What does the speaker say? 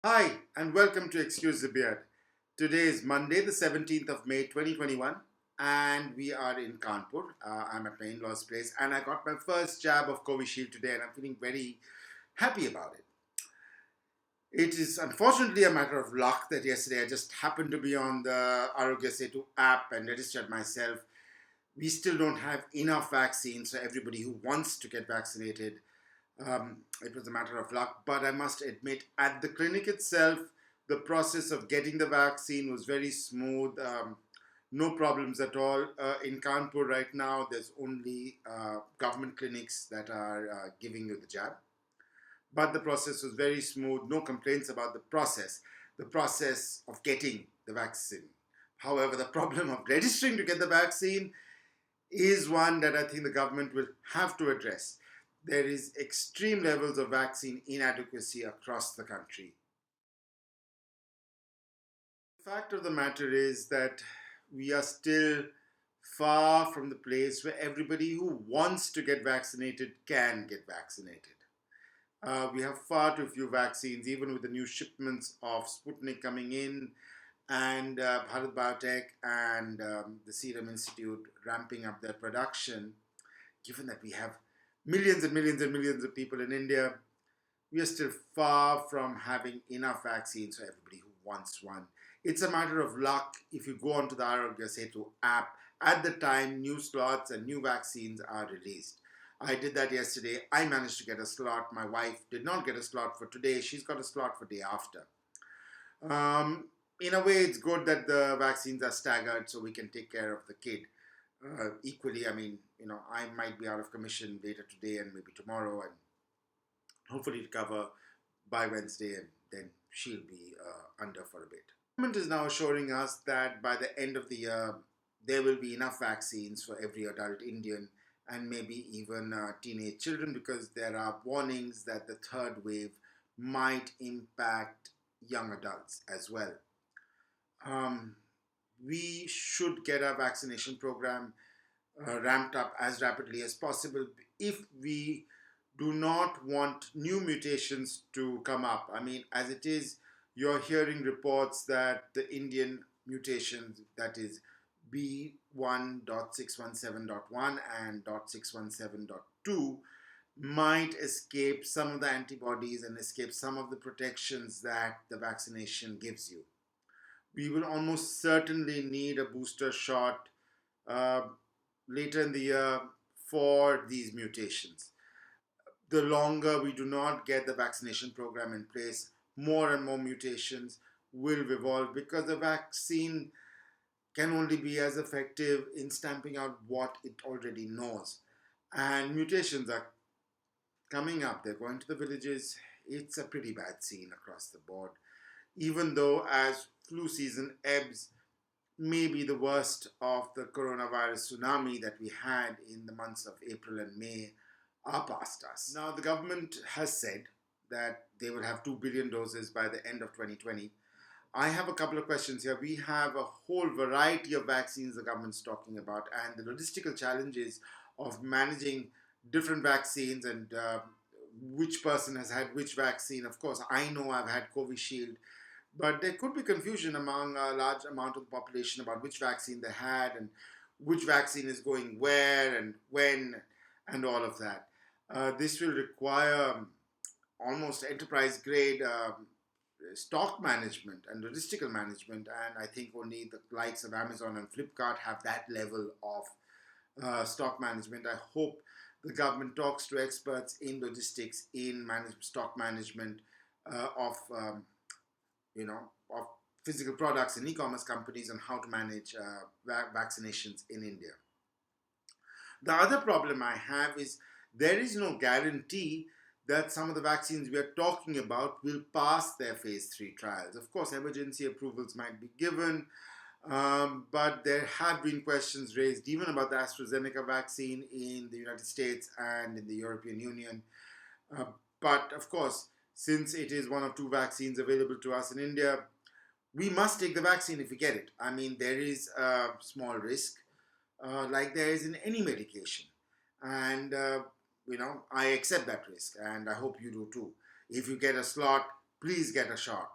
Hi, and welcome to Excuse the Beard. Today is Monday, the 17th of May 2021, and we are in Kanpur. I'm at my in law's place, and I got my first jab of Covishield today, and I'm feeling very happy about it. It is unfortunately a matter of luck that yesterday I just happened to be on the Aarogya Setu app and registered myself. We still don't have enough vaccines for everybody who wants to get vaccinated. It was a matter of luck, but I must admit, at the clinic itself, the process of getting the vaccine was very smooth. No problems at all. In Kanpur right now, there's only government clinics that are giving you the jab. But the process was very smooth. No complaints about the process of getting the vaccine. However, the problem of registering to get the vaccine is one that I think the government will have to address. There is extreme levels of vaccine inadequacy across the country. The fact of the matter is that we are still far from the place where everybody who wants to get vaccinated can get vaccinated. We have far too few vaccines, even with the new shipments of Sputnik coming in, and Bharat Biotech and the Serum Institute ramping up their production. Given that we have millions and millions and millions of people in India, we are still far from having enough vaccines for everybody who wants one. It's a matter of luck if you go onto the Aarogya Setu app at the time new slots and new vaccines are released. I did that yesterday. I managed to get a slot. My wife did not get a slot for today. She's got a slot for day after. In a way, it's good that the vaccines are staggered so we can take care of the kid. Equally, I might be out of commission later today and maybe tomorrow, and hopefully recover by Wednesday, and then she'll be under for a bit. The government is now assuring us that by the end of the year, there will be enough vaccines for every adult Indian and maybe even teenage children, because there are warnings that the third wave might impact young adults as well. We should get our vaccination program ramped up as rapidly as possible if we do not want new mutations to come up. As it is, you're hearing reports that the Indian mutations, that is B1.617.1 and .617.2, might escape some of the antibodies and escape some of the protections that the vaccination gives you. We will almost certainly need a booster shot later in the year for these mutations. The longer we do not get the vaccination program in place, more and more mutations will evolve, because the vaccine can only be as effective in stamping out what it already knows. And mutations are coming up. They're going to the villages. It's a pretty bad scene across the board. Even though as flu season ebbs, maybe the worst of the coronavirus tsunami that we had in the months of April and May are past us. Now, the government has said that they will have 2 billion doses by the end of 2020. I have a couple of questions here. We have a whole variety of vaccines the government's talking about, and the logistical challenges of managing different vaccines and which person has had which vaccine. Of course, I know I've had Covishield, but there could be confusion among a large amount of the population about which vaccine they had and which vaccine is going where and when and all of that. This will require almost enterprise grade stock management and logistical management, and I think only the likes of Amazon and Flipkart have that level of stock management. I hope the government talks to experts in logistics, in stock management of physical products and e-commerce companies on how to manage vaccinations in India. The other problem I have is there is no guarantee that some of the vaccines we are talking about will pass their phase 3 trials. Of course, emergency approvals might be given, but there have been questions raised even about the Astra-Zeneca vaccine in the United States and in the European Union. But of course, since it is one of 2 vaccines available to us in India, we must take the vaccine if we get it. There is a small risk, like there is in any medication. And, I accept that risk, and I hope you do too. If you get a slot, please get a shot.